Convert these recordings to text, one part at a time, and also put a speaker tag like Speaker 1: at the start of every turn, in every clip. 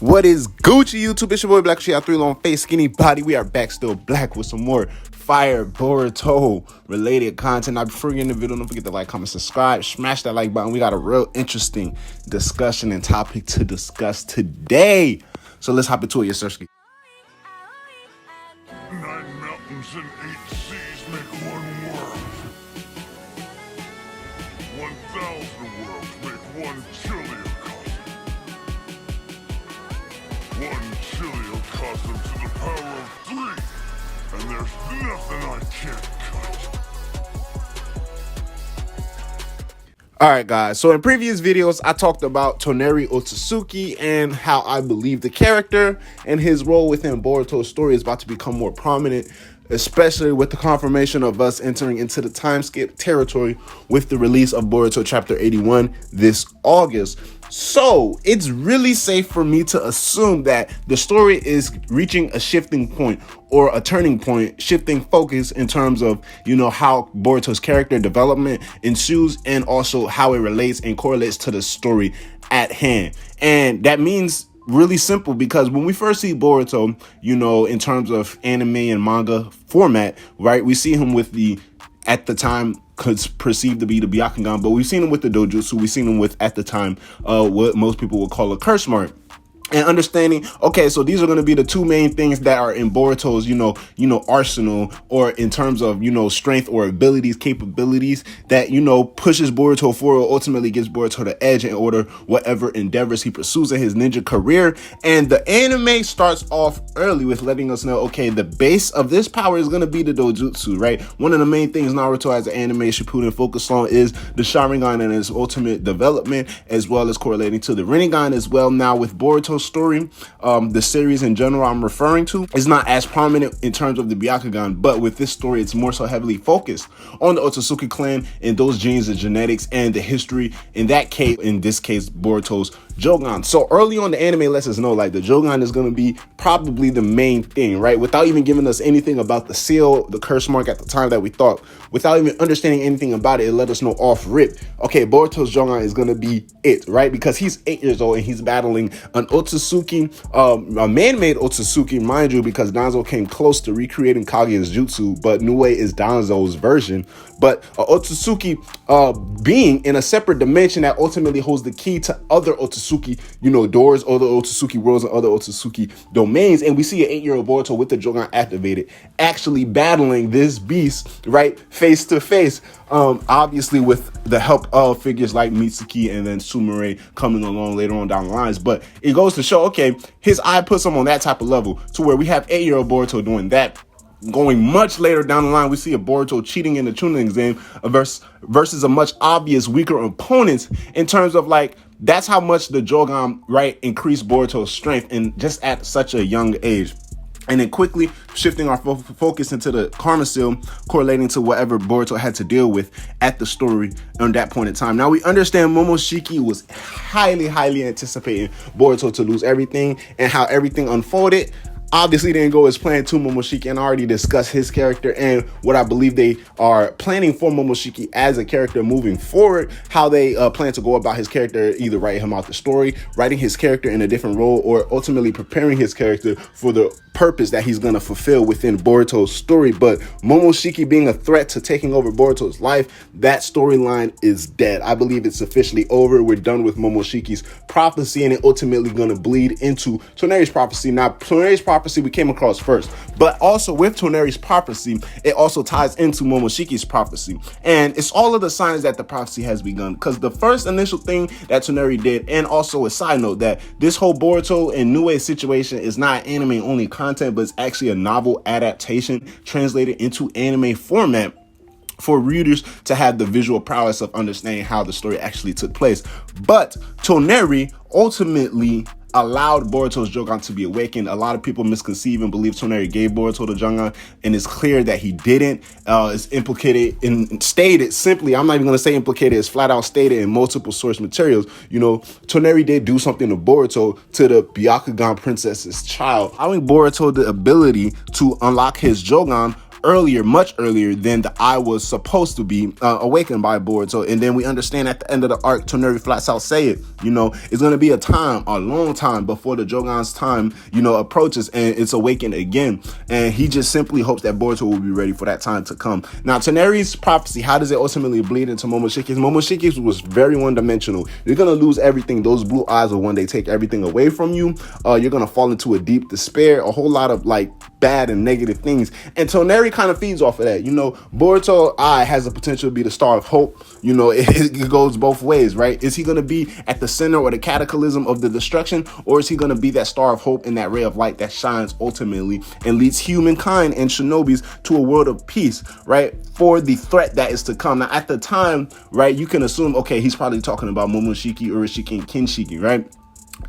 Speaker 1: What is Gucci YouTube? It's your boy Black. She got 3 long face, skinny body. We are back still black with some more fire Boruto related content. Now before you get in the video, don't forget to like, comment, subscribe, smash that like button. We got a real interesting discussion and topic to discuss today. So let's hop into it, yes, Sirski.
Speaker 2: 9 mountains and 8 seas make one world. 1,000 worlds make one chiliocosm. 1 chiliocosm to the power of 3, and there's nothing I can't cut.
Speaker 1: Alright guys, so in previous videos, I talked about Toneri Otsutsuki and how I believe the character and his role within Boruto's story is about to become more prominent, especially with the confirmation of us entering into the time skip territory with the release of Boruto Chapter 81 this August. So it's really safe for me to assume that the story is reaching a shifting point or a turning point, shifting focus in terms of, how Boruto's character development ensues and also how it relates and correlates to the story at hand. And that means really simple, because when we first see Boruto, in terms of anime and manga format, right, we see him with the, at the time, could perceive to be the Byakugan, but we've seen him with the dojutsu. We've seen him with, at the time, what most people would call a curse mark. And understanding, okay, so these are going to be the 2 main things that are in Boruto's, arsenal, or in terms of, strength or abilities, capabilities that, pushes Boruto forward, ultimately gives Boruto the edge in order whatever endeavors he pursues in his ninja career. And the anime starts off early with letting us know, okay, the base of this power is going to be the dojutsu, right? One of the main things Naruto as an anime Shippuden focus on is the Sharingan and its ultimate development, as well as correlating to the Rinnegan as well. Now with Boruto story, the series in general I'm referring to is not as prominent in terms of the Byakugan, but with this story it's more so heavily focused on the Otsutsuki clan and those genes and genetics and the history, in this case Boruto's Jogan. So early on, the anime lets us know like the Jogan is going to be probably the main thing, right? Without even giving us anything about the seal, the curse mark at the time that we thought, without even understanding anything about it, it let us know off rip, okay, Boruto's Jogan is going to be it, right? Because he's 8 years old and he's battling an Otsutsuki, a man-made Otsutsuki, mind you, because Danzo came close to recreating Kaguya's jutsu, but Nue is Danzo's version. But Otsutsuki being in a separate dimension that ultimately holds the key to other Otsutsuki, doors, other Otsutsuki worlds, and other Otsutsuki domains. And we see an 8-year-old Boruto with the Jogan activated, actually battling this beast, right, face to face. Obviously with the help of figures like Mitsuki and then Sumire coming along later on down the lines. But it goes to show, okay, his eye puts him on that type of level to where we have 8-year-old Boruto doing that. Going much later down the line, we see a Boruto cheating in the Chunin exam versus a much obvious weaker opponent in terms of like, that's how much the Jogan, right, increased Boruto's strength and just at such a young age. And then quickly shifting our focus into the Karma Seal, correlating to whatever Boruto had to deal with at the story on that point in time. Now we understand Momoshiki was highly anticipating Boruto to lose everything, and how everything unfolded obviously didn't go as planned to Momoshiki, and I already discussed his character and what I believe they are planning for Momoshiki as a character moving forward, how they plan to go about his character, either writing him out the story, writing his character in a different role, or ultimately preparing his character for the purpose that he's going to fulfill within Boruto's story. But Momoshiki being a threat to taking over Boruto's life, that storyline is dead. I believe it's officially over. We're done with Momoshiki's prophecy, and it ultimately going to bleed into Toneri's prophecy. Now, Toneri's prophecy we came across first, but also with Toneri's prophecy, it also ties into Momoshiki's prophecy. And it's all of the signs that the prophecy has begun, because the first initial thing that Toneri did, and also a side note that this whole Boruto and Nue situation is not anime only content, but it's actually a novel adaptation translated into anime format for readers to have the visual prowess of understanding how the story actually took place. But Toneri ultimately allowed Boruto's Jogan to be awakened. A lot of people misconceive and believe Toneri gave Boruto the Jogan, and it's clear that he didn't. It's implicated and stated simply, I'm not even going to say implicated, it's flat out stated in multiple source materials. Toneri did do something to Boruto, to the Byakugan princess's child, allowing Boruto the ability to unlock his Jogan earlier, much earlier than the eye was supposed to be awakened by Boruto. And then we understand at the end of the arc, Toneri flats out say it, it's going to be a long time before the Jogan's time, approaches and it's awakened again. And he just simply hopes that Boruto will be ready for that time to come. Now, Toneri's prophecy, how does it ultimately bleed into Momoshiki's? Momoshiki's was very one-dimensional. You're going to lose everything. Those blue eyes will one day take everything away from you. You're going to fall into a deep despair, a whole lot of bad and negative things. And Toneri kind of feeds off of that. Boruto eye has the potential to be the star of hope. It goes both ways, right? Is he going to be at the center or the cataclysm of the destruction, or is he going to be that star of hope and that ray of light that shines ultimately and leads humankind and shinobis to a world of peace, right? For the threat that is to come. Now, at the time, right, you can assume, okay, he's probably talking about Momoshiki, Urashiki, and Kinshiki, right?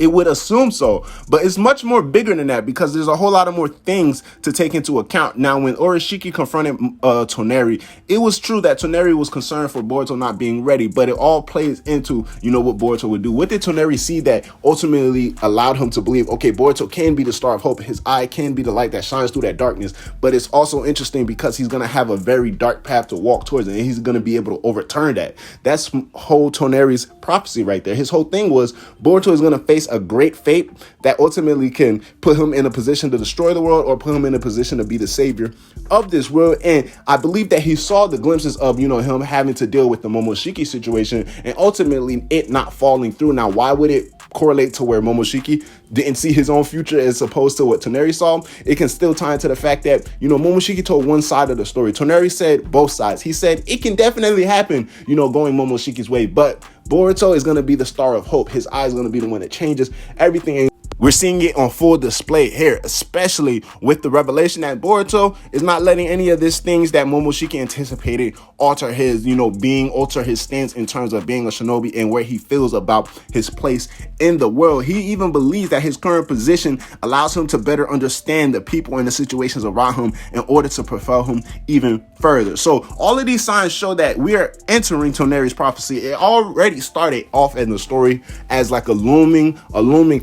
Speaker 1: It would assume so, but it's much more bigger than that because there's a whole lot of more things to take into account. Now, when Urashiki confronted Toneri, it was true that Toneri was concerned for Boruto not being ready, but it all plays into, what Boruto would do. What did Toneri see that ultimately allowed him to believe, okay, Boruto can be the star of hope. His eye can be the light that shines through that darkness, but it's also interesting because he's going to have a very dark path to walk towards it, and he's going to be able to overturn that. That's whole Toneri's prophecy right there. His whole thing was Boruto is going to face a great fate that ultimately can put him in a position to destroy the world or put him in a position to be the savior of this world. And I believe that he saw the glimpses of, him having to deal with the Momoshiki situation and ultimately it not falling through. Now, why would it correlate to where Momoshiki didn't see his own future as opposed to what Toneri saw? It can still tie into the fact that, Momoshiki told one side of the story. Toneri said both sides. He said it can definitely happen, going Momoshiki's way, but Boruto is going to be the star of hope. His eye is going to be the one that changes everything. We're seeing it on full display here, especially with the revelation that Boruto is not letting any of these things that Momoshiki anticipated alter his, alter his stance in terms of being a shinobi and where he feels about his place in the world. He even believes that his current position allows him to better understand the people and the situations around him in order to propel him even further. So all of these signs show that we are entering Toneri's prophecy. It already started off in the story as a looming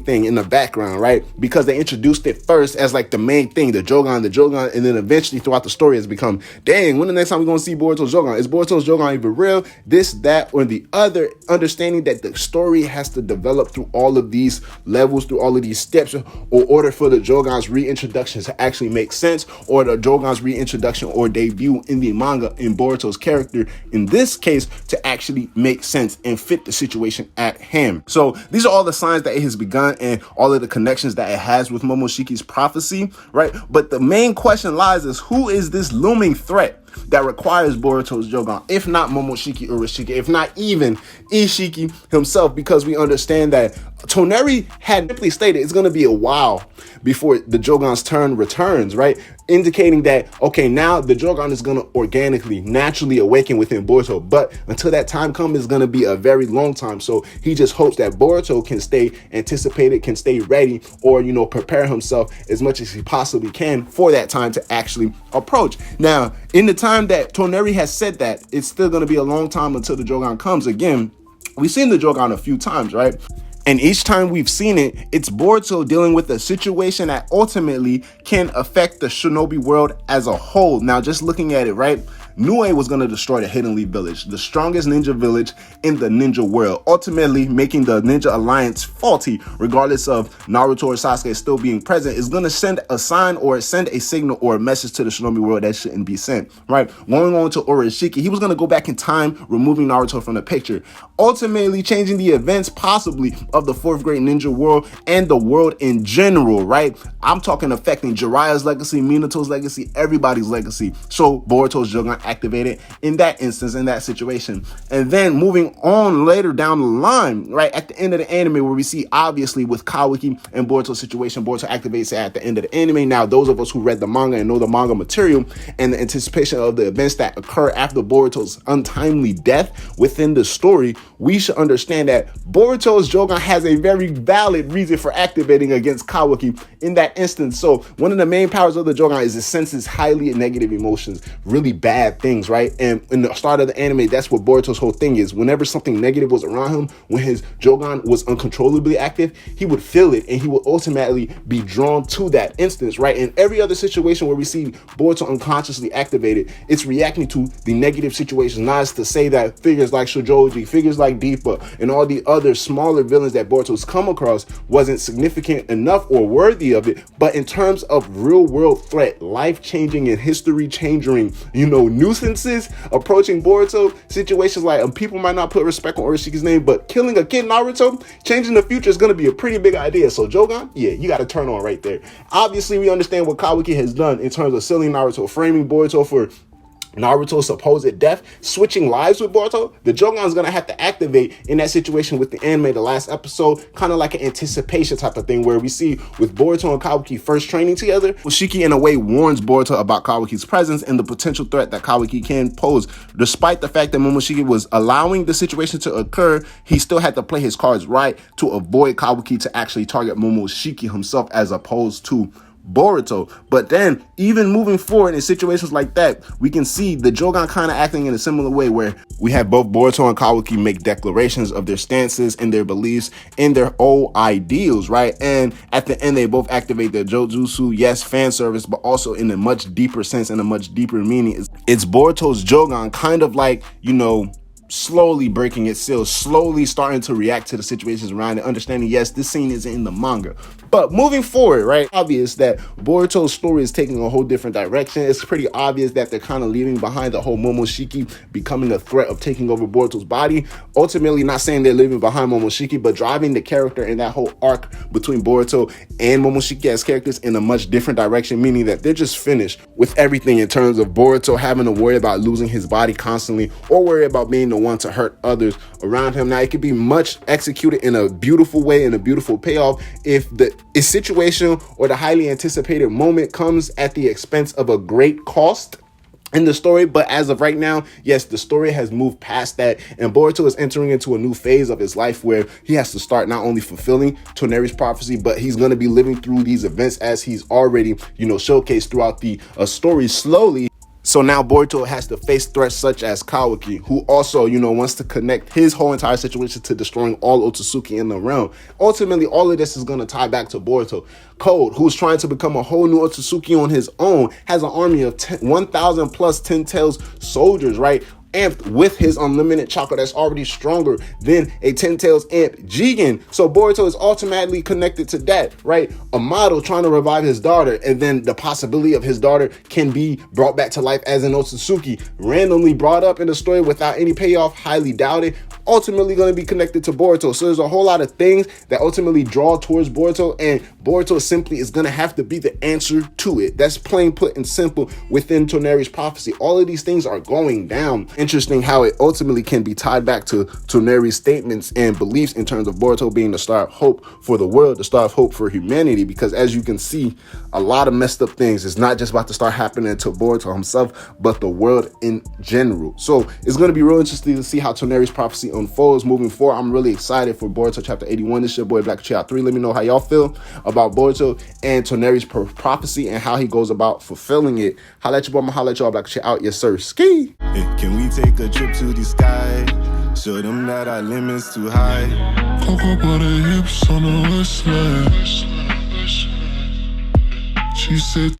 Speaker 1: thing in the background, right? Because they introduced it first as the main thing, the Jogan, and then eventually throughout the story has become, dang, when the next time we're going to see Boruto's Jogan? Is Boruto's Jogan even real? This, that, or the other, understanding that the story has to develop through all of these levels, through all of these steps, in order for the Jogan's reintroduction to actually make sense, or the Jogan's reintroduction or debut in the manga in Boruto's character, in this case, to actually make sense and fit the situation at hand. So these are all the signs that it has begun and all of the connections that it has with Momoshiki's prophecy, right? But the main question lies is, who is this looming threat that requires Boruto's Jogan, if not Momoshiki Urashiki, if not even Ishiki himself? Because we understand that Toneri had simply stated it's going to be a while before the Jogan's turn returns, right? Indicating that, okay, now the Jogan is going to organically, naturally awaken within Boruto. But until that time comes, it's going to be a very long time. So he just hopes that Boruto can stay anticipated, can stay ready, or, prepare himself as much as he possibly can for that time to actually approach. Now, in the time that Toneri has said that, it's still going to be a long time until the Jogan comes. Again, we've seen the Jogan a few times, right? And each time we've seen it, it's Boruto dealing with a situation that ultimately can affect the shinobi world as a whole. Now, just looking at it, right? Nue was going to destroy the Hidden Leaf Village, the strongest ninja village in the ninja world, ultimately making the Ninja Alliance faulty, regardless of Naruto or Sasuke still being present. Is going to send a sign or send a signal or a message to the shinobi world that shouldn't be sent, right? Going on to Urashiki, he was going to go back in time, removing Naruto from the picture, ultimately changing the events possibly of the fourth grade ninja world and the world in general, right? I'm talking affecting Jiraiya's legacy, Minato's legacy, everybody's legacy. So Boruto's Jogan activated in that instance, in that situation. And then moving on later down the line, right at the end of the anime, where we see obviously with Kawaki and Boruto's situation, Boruto activates it at the end of the anime. Now, those of us who read the manga and know the manga material and the anticipation of the events that occur after Boruto's untimely death within the story, we should understand that Boruto's Jogan has a very valid reason for activating against Kawaki in that instance. So one of the main powers of the Jogan is it senses highly negative emotions, really bad bad things, right? And in the start of the anime, that's what Boruto's whole thing is. Whenever something negative was around him, when his Jogan was uncontrollably active, he would feel it and he would ultimately be drawn to that instance, right? In every other situation where we see Boruto unconsciously activated, it's reacting to the negative situations. Not as to say that figures like Shojoji, figures like Deepa, and all the other smaller villains that Boruto's come across wasn't significant enough or worthy of it, but in terms of real world threat, life-changing and history-changing, nuisances approaching Boruto, situations like people might not put respect on Urashiki's name, but killing a kid Naruto, changing the future is going to be a pretty big idea. So Jogan, yeah, you got to turn on right there. Obviously, we understand what Kawaki has done in terms of selling Naruto, framing Boruto for Naruto's supposed death, switching lives with Boruto. The Jogan's gonna have to activate in that situation with the anime, the last episode, kind of like an anticipation type of thing, where we see with Boruto and Kawaki first training together, Shiki in a way warns Boruto about Kawaki's presence and the potential threat that Kawaki can pose. Despite the fact that Momoshiki was allowing the situation to occur, he still had to play his cards right to avoid Kawaki to actually target Momoshiki himself as opposed to Boruto. But then even moving forward in situations like that, we can see the Jogan kind of acting in a similar way, where we have both Boruto and Kawaki make declarations of their stances and their beliefs and their old ideals, right? And at the end, they both activate their Jojutsu. Yes, fan service, but also in a much deeper sense and a much deeper meaning. It's Boruto's Jogan kind of like, slowly breaking its seal, slowly starting to react to the situations around it, understanding, yes, this scene isn't in the manga. But moving forward, right, obvious that Boruto's story is taking a whole different direction. It's pretty obvious that they're kind of leaving behind the whole Momoshiki becoming a threat of taking over Boruto's body. Ultimately, not saying they're leaving behind Momoshiki, but driving the character in that whole arc between Boruto and Momoshiki as characters in a much different direction, meaning that they're just finished with everything in terms of Boruto having to worry about losing his body constantly or worry about being the one to hurt others around him. Now, it could be much executed in a beautiful way and a beautiful payoff if the situation or the highly anticipated moment comes at the expense of a great cost in the story. But as of right now, yes, the story has moved past that, and Boruto is entering into a new phase of his life where he has to start not only fulfilling TONERI'S prophecy, but he's going to be living through these events as he's already, showcased throughout the story slowly. So now Boruto has to face threats such as Kawaki, who also, wants to connect his whole entire situation to destroying all Otsutsuki in the realm. Ultimately, all of this is going to tie back to Boruto. Code, who's trying to become a whole new Otsutsuki on his own, has an army of 1,000 plus 10 Tails soldiers, right? Amped with his unlimited chakra that's already stronger than a 10 Tails amp Jigen. So Boruto is ultimately connected to that, right? A model trying to revive his daughter, and then the possibility of his daughter can be brought back to life as an Otsutsuki, randomly brought up in the story without any payoff, highly doubted, ultimately going to be connected to Boruto. So there's a whole lot of things that ultimately draw towards Boruto, and Boruto simply is going to have to be the answer to it. That's plain put and simple within TONERI'S prophecy. All of these things are going down. Interesting how it ultimately can be tied back to TONERI'S statements and beliefs in terms of Boruto being the star of hope for the world, the star of hope for humanity, because as you can see, a lot of messed up things is not just about to start happening to Boruto himself, but the world in general. So it's going to be real interesting to see how TONERI'S prophecy unfolds moving forward. I'm really excited for Boruto chapter 81. This is your boy Black Child 3. Let me know how y'all feel about Boruto and TONERI'S prophecy and how he goes about fulfilling it. Holla at your boy, I'ma holla at y'all. Black Child out. Yes, sir. Ski.
Speaker 3: Can we take a trip to the sky? Show them that our limit's too high. Cocoa butter hips on the wristlet. She said